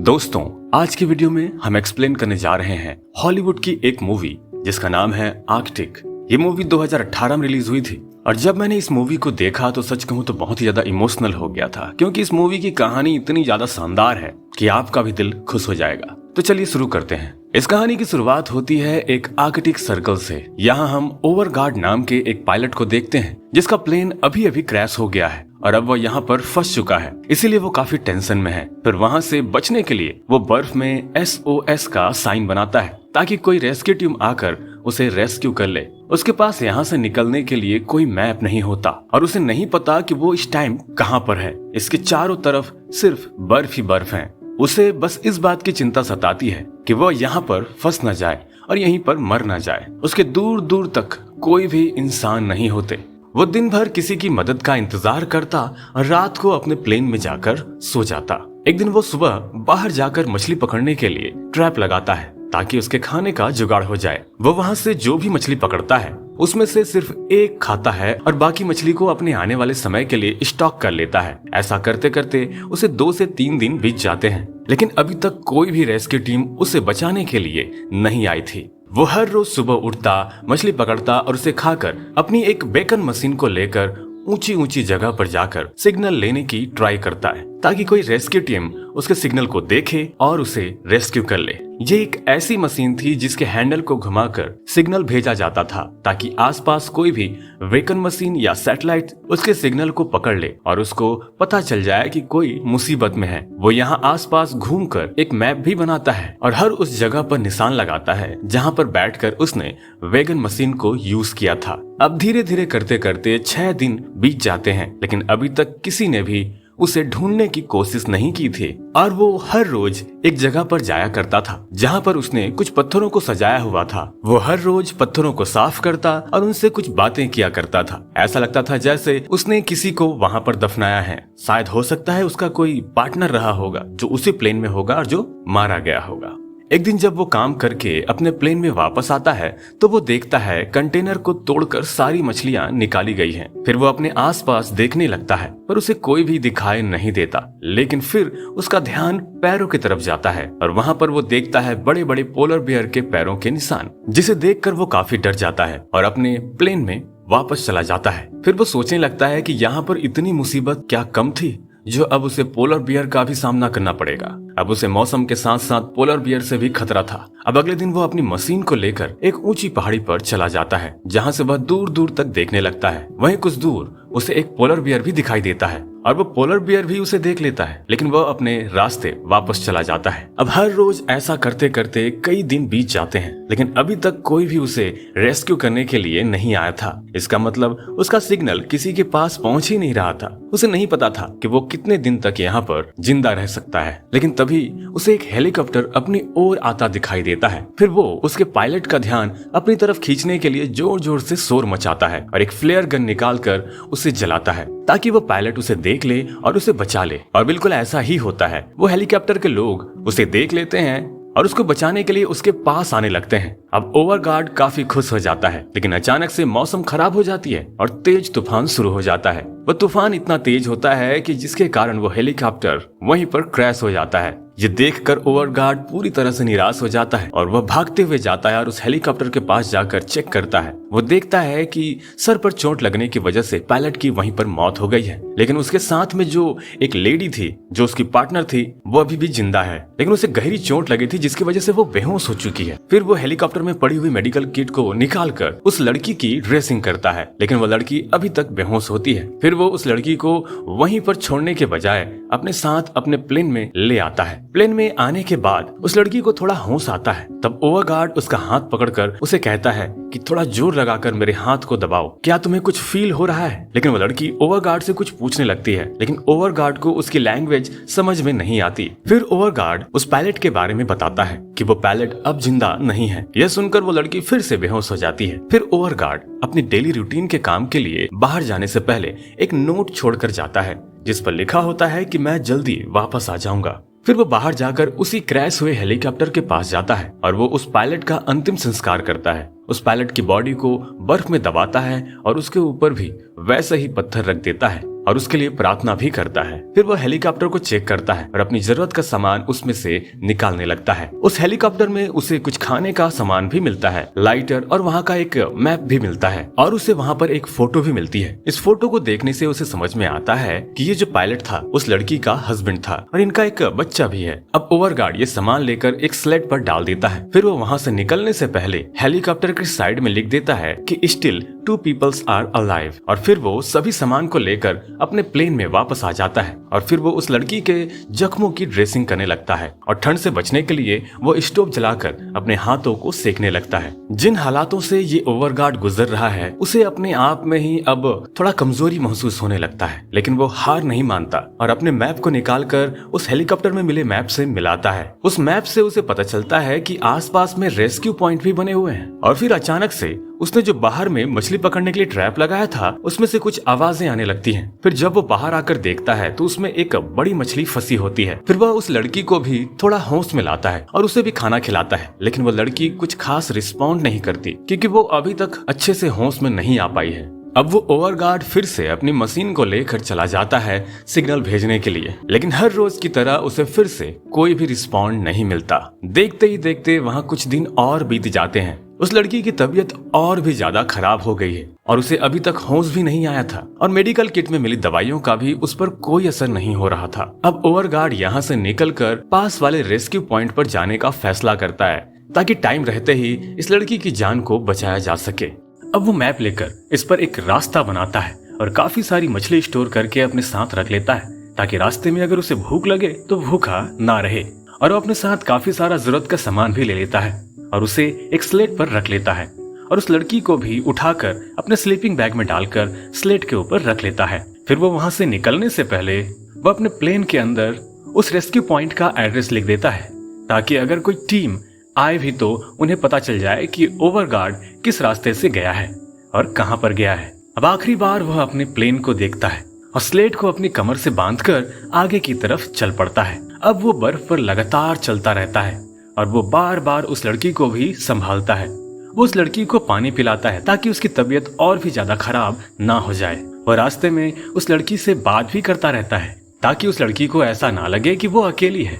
दोस्तों, आज की वीडियो में हम एक्सप्लेन करने जा रहे हैं हॉलीवुड की एक मूवी जिसका नाम है आर्कटिक। ये मूवी 2018 में रिलीज हुई थी और जब मैंने इस मूवी को देखा तो सच कहूं तो बहुत ही ज्यादा इमोशनल हो गया था, क्योंकि इस मूवी की कहानी इतनी ज्यादा शानदार है कि आपका भी दिल खुश हो जाएगा। तो चलिए शुरू करते हैं। इस कहानी की शुरुआत होती है एक आर्कटिक सर्कल से। यहाँ हम ओवरगार्ड नाम के एक पायलट को देखते हैं जिसका प्लेन अभी अभी क्रैश हो गया है और अब वो यहाँ पर फंस चुका है, इसीलिए वो काफी टेंशन में है। फिर वहाँ से बचने के लिए वो बर्फ में SOS का साइन बनाता है ताकि कोई रेस्क्यू टीम आकर उसे रेस्क्यू कर ले। उसके पास यहाँ से निकलने के लिए कोई मैप नहीं होता और उसे नहीं पता कि वो इस टाइम कहाँ पर है। इसके चारों तरफ सिर्फ बर्फ ही बर्फ है। उसे बस इस बात की चिंता सताती है कि वो यहाँ पर फंस न जाए और यहीं पर मर न जाए। उसके दूर दूर तक कोई भी इंसान नहीं होते। वो दिन भर किसी की मदद का इंतजार करता और रात को अपने प्लेन में जाकर सो जाता। एक दिन वो सुबह बाहर जाकर मछली पकड़ने के लिए ट्रैप लगाता है ताकि उसके खाने का जुगाड़ हो जाए। वो वहाँ से जो भी मछली पकड़ता है उसमें से सिर्फ एक खाता है और बाकी मछली को अपने आने वाले समय के लिए स्टॉक कर लेता है। ऐसा करते करते उसे 2 से 3 दिन बीत जाते हैं, लेकिन अभी तक कोई भी रेस्क्यू टीम उसे बचाने के लिए नहीं आई थी। वो हर रोज सुबह उठता, मछली पकड़ता और उसे खाकर अपनी एक बेकन मशीन को लेकर ऊंची ऊंची जगह पर जाकर सिग्नल लेने की ट्राई करता है ताकि कोई रेस्क्यू टीम उसके सिग्नल को देखे और उसे रेस्क्यू कर ले। ये एक ऐसी मशीन थी जिसके हैंडल को घुमाकर सिग्नल भेजा जाता था ताकि आसपास कोई भी वेकन मशीन या सैटेलाइट उसके सिग्नल को पकड़ ले और उसको पता चल जाए कि कोई मुसीबत में है। वो यहाँ आसपास घूमकर एक मैप भी बनाता है और हर उस जगह पर निशान लगाता है जहाँ पर बैठकर उसने वेगन मशीन को यूज किया था। अब धीरे धीरे करते करते 6 दिन बीत जाते हैं, लेकिन अभी तक किसी ने भी उसे ढूंढने की कोशिश नहीं की थी। और वो हर रोज एक जगह पर जाया करता था जहाँ पर उसने कुछ पत्थरों को सजाया हुआ था। वो हर रोज पत्थरों को साफ करता और उनसे कुछ बातें किया करता था। ऐसा लगता था जैसे उसने किसी को वहाँ पर दफनाया है। शायद हो सकता है उसका कोई पार्टनर रहा होगा जो उसी प्लेन में होगा और जो मारा गया होगा। एक दिन जब वो काम करके अपने प्लेन में वापस आता है तो वो देखता है कंटेनर को तोड़कर सारी मछलियां निकाली गई हैं। फिर वो अपने आसपास देखने लगता है पर उसे कोई भी दिखाई नहीं देता, लेकिन फिर उसका ध्यान पैरों की तरफ जाता है और वहाँ पर वो देखता है बड़े बड़े पोलर बियर के पैरों के निशान, जिसे देखकर वो काफी डर जाता है और अपने प्लेन में वापस चला जाता है। फिर वो सोचने लगता है कि यहाँ पर इतनी मुसीबत क्या कम थी जो अब उसे पोलर बियर का भी सामना करना पड़ेगा। अब उसे मौसम के साथ साथ पोलर बियर से भी खतरा था। अब अगले दिन वो अपनी मशीन को लेकर एक ऊंची पहाड़ी पर चला जाता है जहां से वह दूर दूर तक देखने लगता है। वहीं कुछ दूर उसे एक पोलर बियर भी दिखाई देता है और वो पोलर बियर भी उसे देख लेता है, लेकिन वह अपने रास्ते वापस चला जाता है। अब हर रोज ऐसा करते करते कई दिन बीत जाते हैं, लेकिन अभी तक कोई भी उसे रेस्क्यू करने के लिए नहीं आया था। इसका मतलब उसका सिग्नल किसी के पास पहुंच ही नहीं रहा था। उसे नहीं पता था कि वो कितने दिन तक यहाँ पर जिंदा रह सकता है। लेकिन तभी उसे एक हेलीकॉप्टर अपनी ओर आता दिखाई देता है। फिर वो उसके पायलट का ध्यान अपनी तरफ खींचने के लिए जोर जोर से शोर मचाता है और एक फ्लेयर गन निकालकर उसे जलाता है ताकि वो पायलट उसे देख ले और उसे बचा ले। और बिल्कुल ऐसा ही होता है। वो हेलीकॉप्टर के लोग उसे देख लेते हैं और उसको बचाने के लिए उसके पास आने लगते हैं। अब ओवरगार्ड काफी खुश हो जाता है, लेकिन अचानक से मौसम खराब हो जाती है और तेज तूफान शुरू हो जाता है। वो तूफान इतना तेज होता है कि जिसके कारण वो हेलीकॉप्टर वहीं पर क्रैश हो जाता है। ये देखकर ओवरगार्ड पूरी तरह से निराश हो जाता है और वह भागते हुए जाता है और उस हेलीकॉप्टर के पास जाकर चेक करता है। वो देखता है कि सर पर चोट लगने की वजह से पायलट की वहीं पर मौत हो गई है, लेकिन उसके साथ में जो एक लेडी थी जो उसकी पार्टनर थी वो अभी भी जिंदा है, लेकिन उसे गहरी चोट लगी थी जिसकी वजह से वो बेहोश हो चुकी है। फिर वो हेलीकॉप्टर में पड़ी हुई मेडिकल किट को निकालकर उस लड़की की ड्रेसिंग करता है, लेकिन वो लड़की अभी तक बेहोश होती है। फिर वो उस लड़की को वहीं पर छोड़ने के बजाय अपने साथ अपने प्लेन में ले आता है। प्लेन में आने के बाद उस लड़की को थोड़ा होश आता है। तब ओवरगार्ड उसका हाथ पकड़कर उसे कहता है कि थोड़ा जोर लगाकर मेरे हाथ को दबाओ, क्या तुम्हें कुछ फील हो रहा है? लेकिन वो लड़की ओवरगार्ड से कुछ पूछने लगती है, लेकिन ओवरगार्ड को उसकी लैंग्वेज समझ में नहीं आती। फिर ओवरगार्ड उस पायलट के बारे में बताता है कि वो पायलट अब जिंदा नहीं है। यह सुनकर वो लड़की फिर से बेहोश हो जाती है। फिर ओवरगार्ड अपनी डेली रूटीन के काम के लिए बाहर जाने से पहले एक नोट छोड़कर जाता है जिस पर लिखा होता है कि मैं जल्दी वापस आ जाऊंगा। फिर वो बाहर जाकर उसी क्रैश हुए हेलीकॉप्टर के पास जाता है और वो उस पायलट का अंतिम संस्कार करता है। उस पायलट की बॉडी को बर्फ में दबाता है और उसके ऊपर भी वैसा ही पत्थर रख देता है और उसके लिए प्रार्थना भी करता है। फिर वो हेलीकॉप्टर को चेक करता है और अपनी जरूरत का सामान उसमें से निकालने लगता है। उस हेलीकॉप्टर में उसे कुछ खाने का सामान भी मिलता है, लाइटर और वहाँ का एक मैप भी मिलता है और उसे वहाँ पर एक फोटो भी मिलती है। इस फोटो को देखने से उसे समझ में आता है कि ये जो पायलट था उस लड़की का हस्बैंड था और इनका एक बच्चा भी है। अब ओवरगार्ड ये सामान लेकर एक स्लेट पर डाल देता है। फिर वो वहाँ से निकलने से पहले हेलीकॉप्टर के साइड में लिख देता है कि स्टिल 2 पीपल्स आर अलाइव, और फिर वो सभी सामान को लेकर अपने प्लेन में वापस आ जाता है और फिर वो उस लड़की के जख्मों की ड्रेसिंग करने लगता है और ठंड से बचने के लिए वो स्टोव जलाकर अपने हाथों को सेकने लगता है। जिन हालातों से ये ओवरगार्ड गुजर रहा है उसे अपने आप में ही अब थोड़ा कमजोरी महसूस होने लगता है, लेकिन वो हार नहीं मानता और अपने मैप को निकालकर उस हेलीकॉप्टर में मिले मैप से मिलाता है। उस मैप से उसे पता चलता है कि आसपास में रेस्क्यू पॉइंट भी बने हुए हैं और फिर अचानक से उसने जो बाहर में मछली पकड़ने के लिए ट्रैप लगाया था उसमें से कुछ आवाजें आने लगती हैं। फिर जब वो बाहर आकर देखता है तो उसमें एक बड़ी मछली फंसी होती है। फिर वह उस लड़की को भी थोड़ा होश में लाता है और उसे भी खाना खिलाता है, लेकिन वो लड़की कुछ खास रिस्पॉन्ड नहीं करती क्योंकि वो अभी तक अच्छे से होश में नहीं आ पाई है। अब वो ओवरगार्ड फिर से अपनी मशीन को लेकर चला जाता है सिग्नल भेजने के लिए, लेकिन हर रोज की तरह उसे फिर से कोई भी रिस्पॉन्ड नहीं मिलता। देखते ही देखते वहाँ कुछ दिन और बीत जाते हैं। उस लड़की की तबीयत और भी ज्यादा खराब हो गई है और उसे अभी तक होश भी नहीं आया था और मेडिकल किट में मिली दवाइयों का भी उस पर कोई असर नहीं हो रहा था। अब ओवरगार्ड यहाँ से निकलकर पास वाले रेस्क्यू पॉइंट पर जाने का फैसला करता है ताकि टाइम रहते ही इस लड़की की जान को बचाया जा सके। अब वो मैप लेकर इस पर एक रास्ता बनाता है और काफी सारी मछली स्टोर करके अपने साथ रख लेता है ताकि रास्ते में अगर उसे भूख लगे तो भूखा ना रहे। और वो अपने साथ काफी सारा जरूरत का सामान भी ले लेता है और उसे एक स्लेट पर रख लेता है और उस लड़की को भी उठाकर अपने स्लीपिंग बैग में डालकर स्लेट के ऊपर रख लेता है। फिर वो वहां से निकलने से पहले वो अपने प्लेन के अंदर उस रेस्क्यू पॉइंट का एड्रेस लिख देता है ताकि अगर कोई टीम आए भी तो उन्हें पता चल जाए कि ओवरगार्ड किस रास्ते से गया है और कहां पर गया है। अब आखिरी बार वह अपने प्लेन को देखता है और स्लेट को अपनी कमर से बांधकर आगे की तरफ चल पड़ता है। अब वो बर्फ पर लगातार चलता रहता है और वो बार बार उस लड़की को भी संभालता है। वो उस लड़की को पानी पिलाता है ताकि उसकी तबीयत और भी ज्यादा खराब ना हो जाए। वो रास्ते में उस लड़की से बात भी करता रहता है ताकि उस लड़की को ऐसा ना लगे कि वो अकेली है।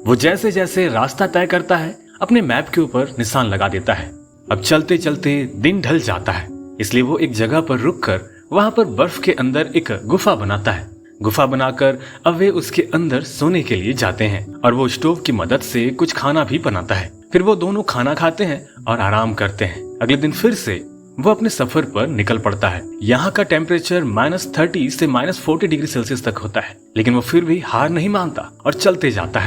वो जैसे जैसे रास्ता तय करता है अपने मैप के ऊपर निशान लगा देता है। अब चलते चलते दिन ढल जाता है, इसलिए वो एक जगह पर रुककर वहां पर बर्फ के अंदर एक गुफा बनाता है। गुफा बनाकर अब वे उसके अंदर सोने के लिए जाते हैं और वो स्टोव की मदद से कुछ खाना भी बनाता है। फिर वो दोनों खाना खाते हैं और आराम करते हैं। अगले दिन फिर से वो अपने सफर पर निकल पड़ता है। यहाँ का टेम्परेचर -30 से -40 डिग्री सेल्सियस तक होता है, लेकिन वो फिर भी हार नहीं मानता और चलते जाता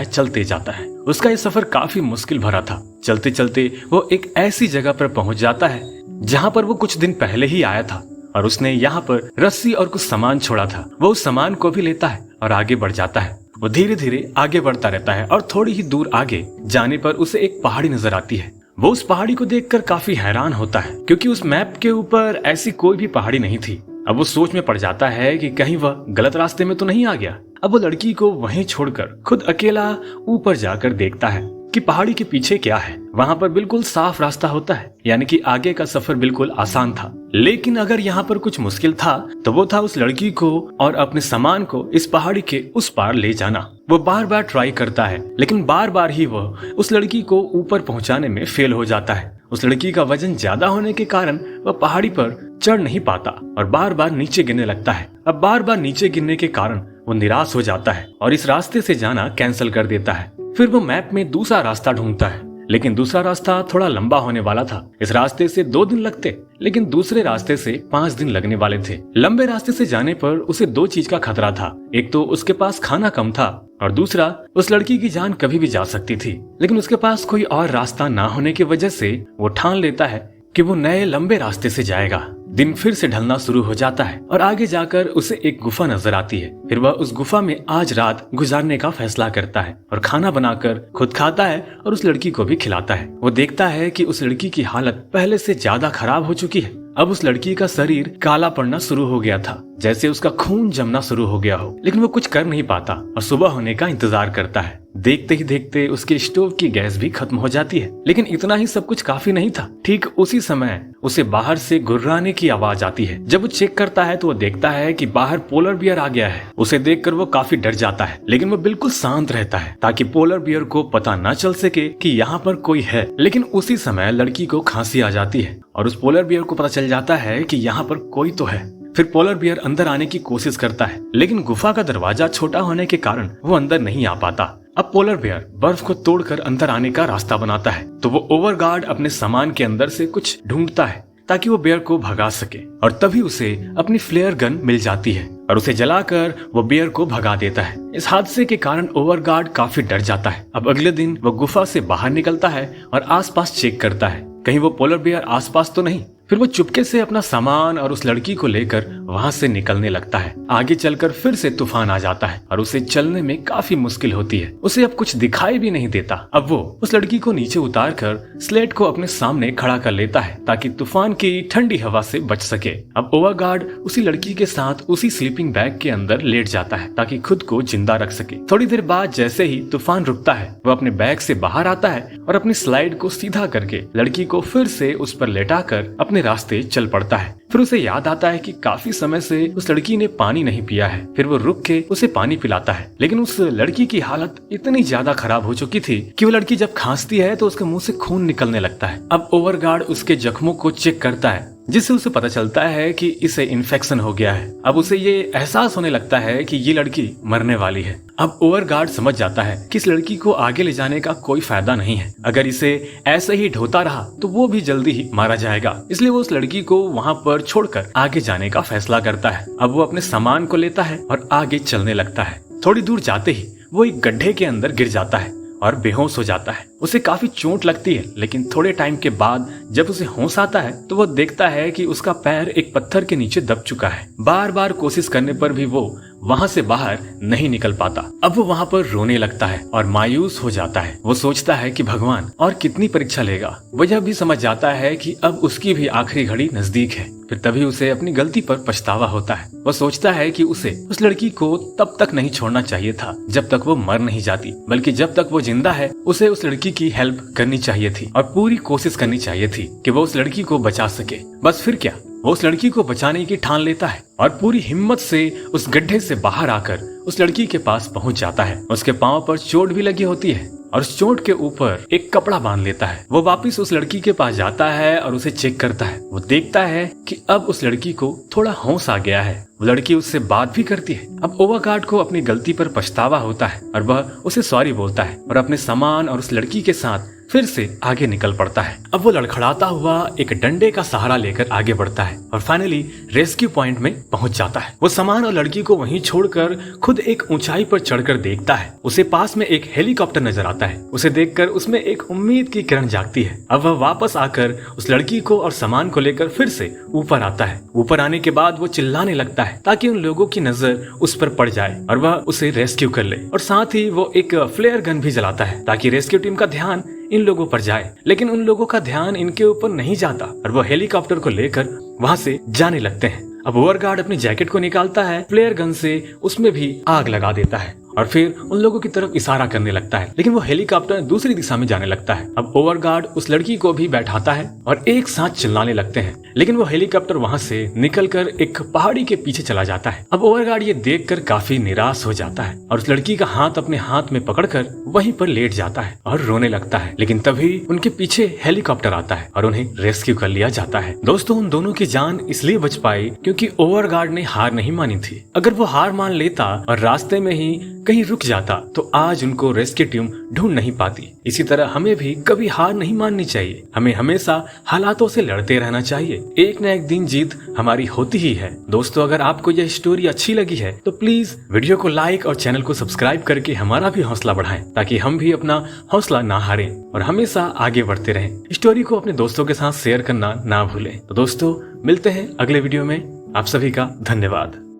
है। उसका ये सफर काफी मुश्किल भरा था। चलते चलते वो एक ऐसी जगह पर पहुंच जाता है जहाँ पर वो कुछ दिन पहले ही आया था और उसने यहाँ पर रस्सी और कुछ सामान छोड़ा था। वो उस सामान को भी लेता है और आगे बढ़ जाता है। वो धीरे धीरे आगे बढ़ता रहता है और थोड़ी ही दूर आगे जाने पर उसे एक पहाड़ी नजर आती है। वो उस पहाड़ी को देखकर काफी हैरान होता है क्योंकि उस मैप के ऊपर ऐसी कोई भी पहाड़ी नहीं थी। अब वो सोच में पड़ जाता है कि कहीं वह गलत रास्ते में तो नहीं आ गया। अब वो लड़की को वहीं छोड़कर खुद अकेला ऊपर जाकर देखता है कि पहाड़ी के पीछे क्या है। वहाँ पर बिल्कुल साफ रास्ता होता है, यानी कि आगे का सफर बिल्कुल आसान था। लेकिन अगर यहाँ पर कुछ मुश्किल था तो वो था उस लड़की को और अपने सामान को इस पहाड़ी के उस पार ले जाना। वो बार बार ट्राई करता है, लेकिन बार बार ही वो उस लड़की को ऊपर पहुँचाने में फेल हो जाता है। उस लड़की का वजन ज्यादा होने के कारण वह पहाड़ी पर चढ़ नहीं पाता और बार बार नीचे गिरने लगता है। अब बार बार नीचे गिरने के कारण वो निराश हो जाता है और इस रास्ते से जाना कैंसिल कर देता है। फिर वो मैप में दूसरा रास्ता ढूंढता है, लेकिन दूसरा रास्ता थोड़ा लंबा होने वाला था। इस रास्ते से 2 दिन लगते, लेकिन दूसरे रास्ते से 5 दिन लगने वाले थे। लंबे रास्ते से जाने पर उसे 2 चीज का खतरा था। एक तो उसके पास खाना कम था और दूसरा उस लड़की की जान कभी भी जा सकती थी। लेकिन उसके पास कोई और रास्ता ना होने की वजह से वो ठान लेता है कि वो नए लंबे रास्ते से जाएगा। दिन फिर से ढलना शुरू हो जाता है और आगे जाकर उसे एक गुफा नजर आती है। फिर वह उस गुफा में आज रात गुजारने का फैसला करता है और खाना बनाकर खुद खाता है और उस लड़की को भी खिलाता है। वो देखता है कि उस लड़की की हालत पहले से ज्यादा खराब हो चुकी है। अब उस लड़की का शरीर काला पड़ना शुरू हो गया था, जैसे उसका खून जमना शुरू हो गया हो। लेकिन वो कुछ कर नहीं पाता और सुबह होने का इंतजार करता है। देखते ही देखते उसके स्टोव की गैस भी खत्म हो जाती है। लेकिन इतना ही सब कुछ काफी नहीं था। ठीक उसी समय उसे बाहर से गुर्राने की आवाज आती है। जब वो चेक करता है तो वो देखता है कि बाहर पोलर बियर आ गया है। उसे देखकर वो काफी डर जाता है, लेकिन वो बिल्कुल शांत रहता है ताकि पोलर बियर को पता न चल सके कि यहाँ पर कोई है। लेकिन उसी समय लड़की को खांसी आ जाती है और उस पोलर बियर को पता चल जाता है कि यहाँ पर कोई तो है। फिर पोलर बियर अंदर आने की कोशिश करता है, लेकिन गुफा का दरवाजा छोटा होने के कारण वो अंदर नहीं आ पाता। अब पोलर बियर बर्फ को तोड़कर अंदर आने का रास्ता बनाता है, तो वो ओवरगार्ड अपने सामान के अंदर से कुछ ढूंढता है ताकि वो बियर को भगा सके। और तभी उसे अपनी फ्लेयर गन मिल जाती है और उसे जलाकर वो बियर को भगा देता है। इस हादसे के कारण ओवरगार्ड काफी डर जाता है। अब अगले दिन वो गुफा से बाहर निकलता है और आसपास चेक करता है कहीं वो पोलर बियर आसपास तो नहीं। फिर वो चुपके से अपना सामान और उस लड़की को लेकर वहां से निकलने लगता है। आगे चलकर फिर से तूफान आ जाता है और उसे चलने में काफी मुश्किल होती है। उसे अब कुछ दिखाई भी नहीं देता। अब वो उस लड़की को नीचे उतारकर स्लेट को अपने सामने खड़ा कर लेता है ताकि तूफान की ठंडी हवा से बच सके। अब ओवरगार्ड उसी लड़की के साथ उसी स्लीपिंग बैग के अंदर लेट जाता है ताकि खुद को जिंदा रख सके। थोड़ी देर बाद जैसे ही तूफान रुकता है, वो अपने बैग से बाहर आता है और अपनी स्लाइड को सीधा करके लड़की को फिर से उस पर लेटाकर अपने रास्ते चल पड़ता है। फिर उसे याद आता है कि काफी समय से उस लड़की ने पानी नहीं पिया है। फिर वो रुक के उसे पानी पिलाता है, लेकिन उस लड़की की हालत इतनी ज्यादा खराब हो चुकी थी कि वो लड़की जब खांसती है तो उसके मुंह से खून निकलने लगता है। अब ओवरगार्ड उसके जख्मों को चेक करता है, जिससे उसे पता चलता है कि इसे इन्फेक्शन हो गया है। अब उसे ये एहसास होने लगता है कि ये लड़की मरने वाली है। अब ओवरगार्ड समझ जाता है कि इस लड़की को आगे ले जाने का कोई फायदा नहीं है। अगर इसे ऐसे ही ढोता रहा तो वो भी जल्दी ही मारा जाएगा। इसलिए वो उस लड़की को वहाँ पर छोड़कर आगे जाने का फैसला करता है। अब वो अपने सामान को लेता है और आगे चलने लगता है। थोड़ी दूर जाते ही वो एक गड्ढे के अंदर गिर जाता है और बेहोश हो जाता है। उसे काफी चोट लगती है, लेकिन थोड़े टाइम के बाद जब उसे होश आता है तो वो देखता है कि उसका पैर एक पत्थर के नीचे दब चुका है। बार बार कोशिश करने पर भी वो वहां से बाहर नहीं निकल पाता। अब वो वहां पर रोने लगता है और मायूस हो जाता है। वो सोचता है कि भगवान और कितनी परीक्षा लेगा। वो यह भी समझ जाता है कि अब उसकी भी आखिरी घड़ी नजदीक है। फिर तभी उसे अपनी गलती पर पछतावा होता है। वो सोचता है कि उसे उस लड़की को तब तक नहीं छोड़ना चाहिए था जब तक वो मर नहीं जाती, बल्कि जब तक वो जिंदा है उसे उस लड़की की हेल्प करनी चाहिए थी और पूरी कोशिश करनी चाहिए थी कि वो उस लड़की को बचा सके। बस फिर क्या, वो उस लड़की को बचाने की ठान लेता है और पूरी हिम्मत से उस गड्ढे से बाहर आकर उस लड़की के पास पहुंच जाता है। उसके पांव पर चोट भी लगी होती है और उस चोट के ऊपर एक कपड़ा बांध लेता है। वो वापस उस लड़की के पास जाता है और उसे चेक करता है। वो देखता है कि अब उस लड़की को थोड़ा होश आ गया है। वो लड़की उससे बात भी करती है। अब ओवरगार्ड को अपनी गलती पर पछतावा होता है और वह उसे सॉरी बोलता है और अपने सामान और उस लड़की के साथ फिर से आगे निकल पड़ता है। अब वो लड़खड़ाता हुआ एक डंडे का सहारा लेकर आगे बढ़ता है और फाइनली रेस्क्यू पॉइंट में पहुंच जाता है। वो सामान और लड़की को वहीं छोड़कर खुद एक ऊंचाई पर चढ़कर देखता है। उसे पास में एक हेलीकॉप्टर नजर आता है। उसे देखकर उसमें एक उम्मीद की किरण जागती है। अब वह वापस आकर उस लड़की को और सामान को लेकर फिर से ऊपर आता है। ऊपर आने के बाद वो चिल्लाने लगता है ताकि उन लोगों की नजर उस पर पड़ जाए और वह उसे रेस्क्यू कर ले। और साथ ही वो एक फ्लेयर गन भी जलाता है ताकि रेस्क्यू टीम का ध्यान इन लोगों पर जाए। लेकिन उन लोगों का ध्यान इनके ऊपर नहीं जाता और वो हेलीकॉप्टर को लेकर वहां से जाने लगते हैं। अब ओवरगार्ड अपनी जैकेट को निकालता है, फ्लेयर गन से उसमें भी आग लगा देता है और फिर उन लोगों की तरफ इशारा करने लगता है। लेकिन वो हेलीकॉप्टर दूसरी दिशा में जाने लगता है। अब ओवरगार्ड उस लड़की को भी बैठाता है और एक साथ चिल्लाने लगते हैं। लेकिन वो हेलीकॉप्टर वहां से निकलकर एक पहाड़ी के पीछे चला जाता है। अब ओवरगार्ड ये देखकर काफी निराश हो जाता है और उस लड़की का हाथ अपने हाथ में पकड़कर वहीं पर लेट जाता है और रोने लगता है। लेकिन तभी उनके पीछे हेलीकॉप्टर आता है और उन्हें रेस्क्यू कर लिया जाता है। दोस्तों, उन दोनों की जान इसलिए बच पाई क्योंकि ओवरगार्ड ने हार नहीं मानी थी। अगर वो हार मान लेता और रास्ते में ही कहीं रुक जाता तो आज उनको रेस्क्यू टीम ढूंढ नहीं पाती। इसी तरह हमें भी कभी हार नहीं माननी चाहिए। हमें हमेशा हालातों से लड़ते रहना चाहिए। एक न एक दिन जीत हमारी होती ही है। दोस्तों, अगर आपको यह स्टोरी अच्छी लगी है तो प्लीज वीडियो को लाइक और चैनल को सब्सक्राइब करके हमारा भी हौसला बढ़ाएं ताकि हम भी अपना हौसला ना हारें और हमेशा आगे बढ़ते रहें। स्टोरी को अपने दोस्तों के साथ शेयर करना ना भूलें। तो दोस्तों, मिलते हैं अगले वीडियो में। आप सभी का धन्यवाद।